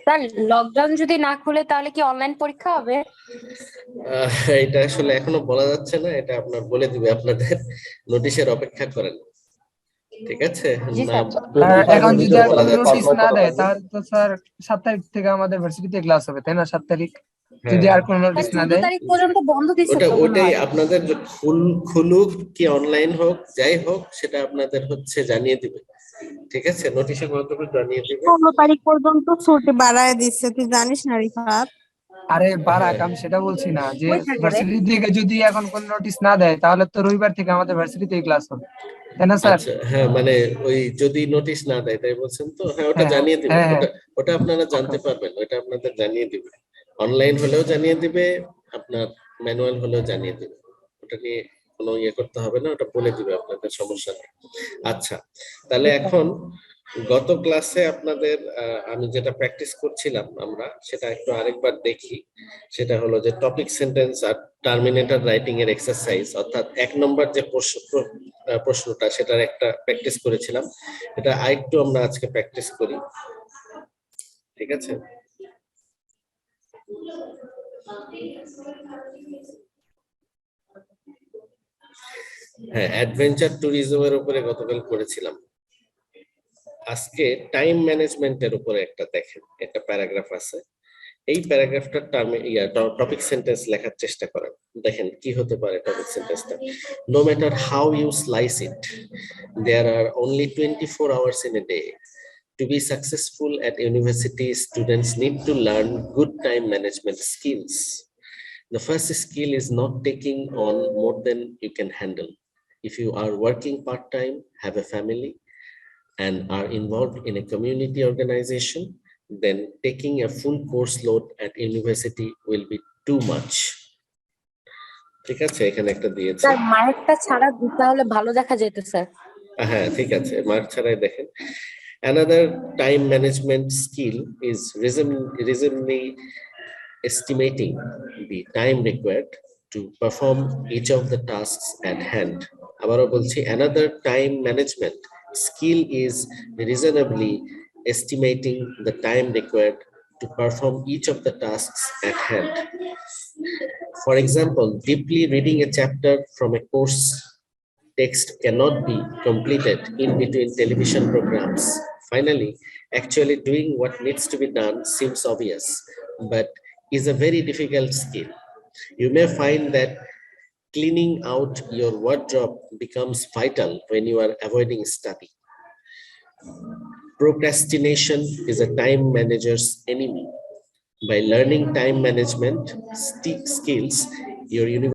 Sir lockdown যদি না খুলে তাহলে কি অনলাইন পরীক্ষা হবে? এটা আসলে এখনো বলা যাচ্ছে না, এটা আপনার বলে দিবে, আপনাদের নোটিশের অপেক্ষা করেন, ঠিক আছে? জি না, স্যার। এখন যদি বলা এখন যাচ্ছে নোটিশ না দেয় তাহলে তো স্যার 7 তারিখ থেকে আমাদের ভার্সিটিতে ক্লাস হবে, তাই না? 7 তারিখ যদি আর কোনো নোটিশ না 14 দেয়। তারিখ পর্যন্ত বন্ধ দিচ্ছে তো মনে ওটাই হয়। আপনাদের যে খুলুক কি অনলাইন হোক যাই হোক সেটা আপনাদের হচ্ছে জানিয়ে দিবে, ঠিক আছে? নোটিশের মাধ্যমে জানিয়ে দিবে। 15 তারিখ পর্যন্ত ছুটি বাড়ায় দিচ্ছে, তুই জানিস না রিফাত? আরে বারাক, হ্যাঁ। আমি সেটা বলছি না, যে কই থাকে রে? ভার্সিটি থেকে যদি এখন কোন নোটিশ না দেয় তাহলে তো রবিবার থেকে আমাদের ভার্সিটিতে ক্লাস হবে, তাই না স্যার? আচ্ছা, হ্যাঁ, মানে ওই যদি নোটিশ না দেয় তাই বলছেন তো, হ্যাঁ ওটা হ্যাঁ জানিয়ে দিবে, হ্যাঁ হ্যাঁ। ওটা ওটা আপনারা ওকে জানতে পারবেন, ওটা আপনাদের জানিয়ে দিবে, অনলাইন হলেও জানিয়ে দিবে, আপনার ম্যানুয়াল হলেও জানিয়ে দিবে, ওটা নিয়ে কোনো ইয়ে করতে হবে না, ওটা বলে দিবে আপনাদের, সমস্যা নেই। আচ্ছা, তাহলে এখন গত ক্লাসে আপনাদের আমি যেটা প্র্যাকটিস করছিলাম আমরা সেটা একটু আরেকবার দেখি। সেটা হলো যে টপিক সেন্টেন্স আর টার্মিনেটর রাইটিং এর এক্সারসাইজ, অর্থাৎ 1 নম্বর যে প্রশ্নটা সেটার একটা প্র্যাকটিস করেছিলাম, এটা আরেকটু আমরা আজকে প্র্যাকটিস করি, ঠিক আছে? হ্যাঁ, অ্যাডভেঞ্চার ট্যুরিজমের উপরে গতকাল করেছিলাম। আজকে টাইম ম্যানেজমেন্টের উপরে একটা দেখেন, একটা প্যারাগ্রাফ আছে, এই প্যারাগ্রাফটার টপিক সেন্টেন্স লেখার চেষ্টা করেন। দেখেন কি হতে পারে টপিক সেন্টেন্সটা। No matter how you slice it, there are only 24 hours in a day. To be successful at university, students need to learn good time management skills. The first skill is not taking on more than you can handle. If you are working part-time, have a family, and are involved in a community organization, then taking a full course load at university will be too much. ঠিক আছে, এখানে একটা দিয়েছে। Sir মার্কটা ছাড়া তাহলে ভালো দেখা যেত স্যার। হ্যাঁ ঠিক আছে, মার্ক ছাড়াই দেখেন। Another time management skill is reasonably estimating the time required to perform each of the tasks at hand. আবারও বলছি, another time management skill is reasonably estimating the time required to perform each of the tasks at hand. For example, deeply reading a chapter from a course text cannot be completed in between television programs. Finally, actually doing what needs to be done seems obvious, but is a very difficult skill. You may find that cleaning out your wardrobe becomes vital when you are avoiding study. Procrastination is a time manager's enemy. By learning time management skills, your